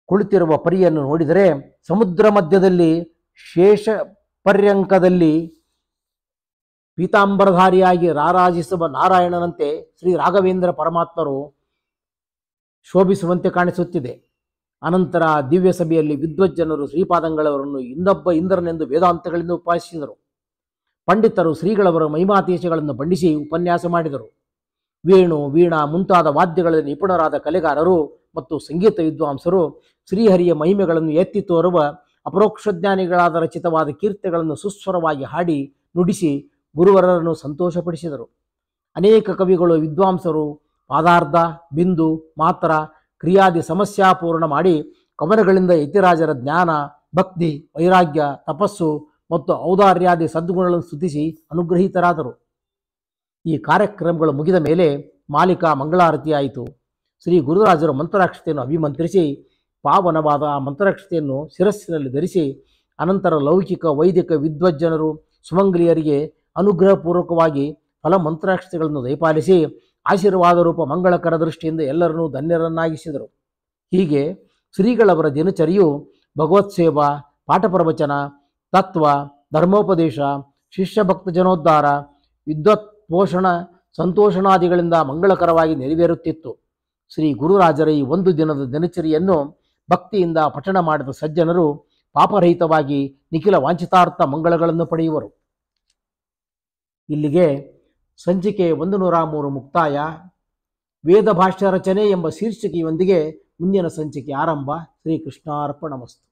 ಕುಳಿತಿರುವ ಪರಿಯನ್ನು ನೋಡಿದರೆ ಸಮುದ್ರ ಮಧ್ಯದಲ್ಲಿ ಶೇಷ ಪರ್ಯಂಕದಲ್ಲಿ ಪೀತಾಂಬರಧಾರಿಯಾಗಿ ರಾರಾಜಿಸುವ ನಾರಾಯಣನಂತೆ ಶ್ರೀ ರಾಘವೇಂದ್ರ ಪರಮಾತ್ಮರು ಶೋಭಿಸುವಂತೆ ಕಾಣಿಸುತ್ತಿದೆ. ಅನಂತರ ದಿವ್ಯ ಸಭೆಯಲ್ಲಿ ವಿದ್ವಜ್ಜನರು ಶ್ರೀಪಾದಂಗಳವರನ್ನು ಇನ್ನೊಬ್ಬ ಇಂದ್ರನೆಂದು ವೇದಾಂತಗಳಿಂದ ಉಪಾಸಿಸಿದರು. ಪಂಡಿತರು ಶ್ರೀಗಳವರ ಮಹಿಮಾತೀಶಗಳನ್ನು ಬಂಡಿಸಿ ಉಪನ್ಯಾಸ ಮಾಡಿದರು. ವೇಣು, ವೀಣಾ ಮುಂತಾದ ವಾದ್ಯಗಳಲ್ಲಿ ನಿಪುಣರಾದ ಕಲೆಗಾರರು ಮತ್ತು ಸಂಗೀತ ವಿದ್ವಾಂಸರು ಶ್ರೀಹರಿಯ ಮಹಿಮೆಗಳನ್ನು ಎತ್ತಿ ತೋರುವ ಅಪರೋಕ್ಷಜ್ಞಾನಿಗಳಾದ ರಚಿತವಾದ ಕೀರ್ತಿಗಳನ್ನು ಸುಸ್ವರವಾಗಿ ಹಾಡಿ ನುಡಿಸಿ ಗುರುವರರನ್ನು ಸಂತೋಷಪಡಿಸಿದರು. ಅನೇಕ ಕವಿಗಳು ವಿದ್ವಾಂಸರು ಪಾದಾರ್ಧ, ಬಿಂದು, ಮಾತ್ರ, ಕ್ರಿಯಾದಿ ಸಮಸ್ಯಾಪೂರ್ಣ ಮಾಡಿ ಕವನಗಳಿಂದ ಯತಿರಾಜರ ಜ್ಞಾನ, ಭಕ್ತಿ, ವೈರಾಗ್ಯ, ತಪಸ್ಸು ಮತ್ತು ಔದಾರ್ಯಾದಿ ಸದ್ಗುಣಗಳನ್ನು ಸ್ತುತಿಸಿ ಅನುಗ್ರಹೀತರಾದರು. ಈ ಕಾರ್ಯಕ್ರಮಗಳು ಮುಗಿದ ಮೇಲೆ ಮಾಲಿಕಾ ಮಂಗಳಾರತಿಯಾಯಿತು. ಶ್ರೀ ಗುರುರಾಜರು ಮಂತ್ರಾಕ್ಷತೆಯನ್ನು ಅಭಿಮಂತ್ರಿಸಿ ಪಾವನವಾದ ಆ ಮಂತ್ರಾಕ್ಷತೆಯನ್ನು ಶಿರಸ್ಸಿನಲ್ಲಿ ಧರಿಸಿ ಅನಂತರ ಲೌಕಿಕ ವೈದಿಕ ವಿದ್ವಜ್ಜನರು ಸುಮಂಗಲಿಯರಿಗೆ ಅನುಗ್ರಹಪೂರ್ವಕವಾಗಿ ಫಲ ಮಂತ್ರಾಕ್ಷತೆಗಳನ್ನು ದಯಪಾಲಿಸಿ ಆಶೀರ್ವಾದ ರೂಪ ಮಂಗಳಕರ ದೃಷ್ಟಿಯಿಂದ ಎಲ್ಲರನ್ನೂ ಧನ್ಯರನ್ನಾಗಿಸಿದರು. ಹೀಗೆ ಶ್ರೀಗಳವರ ದಿನಚರಿಯು ಭಗವತ್ ಸೇವಾ, ಪಾಠ ಪ್ರವಚನ, ತತ್ವ, ಧರ್ಮೋಪದೇಶ, ಶಿಷ್ಯಭಕ್ತ ಜನೋದ್ಧಾರ, ವಿದ್ವತ್ ಪೋಷಣ, ಸಂತೋಷಣಾದಿಗಳಿಂದ ಮಂಗಳಕರವಾಗಿ ನೆರವೇರುತ್ತಿತ್ತು. ಶ್ರೀ ಗುರುರಾಜರ ಈ ಒಂದು ದಿನದ ದಿನಚರಿಯನ್ನು ಭಕ್ತಿಯಿಂದ ಪಠಣ ಮಾಡಿದ ಸಜ್ಜನರು ಪಾಪರಹಿತವಾಗಿ ನಿಖಿಲ ವಾಂಛಿತಾರ್ಥ ಮಂಗಳಗಳನ್ನು ಪಡೆಯುವರು. ಇಲ್ಲಿಗೆ ಸಂಚಿಕೆ 103 ಮುಕ್ತಾಯ. ವೇದ ಭಾಷ್ಯ ರಚನೆ ಎಂಬ ಶೀರ್ಷಿಕೆಯೊಂದಿಗೆ ಮುಂದಿನ ಸಂಚಿಕೆ ಆರಂಭ. ಶ್ರೀಕೃಷ್ಣಾರ್ಪಣಮಸ್ತು.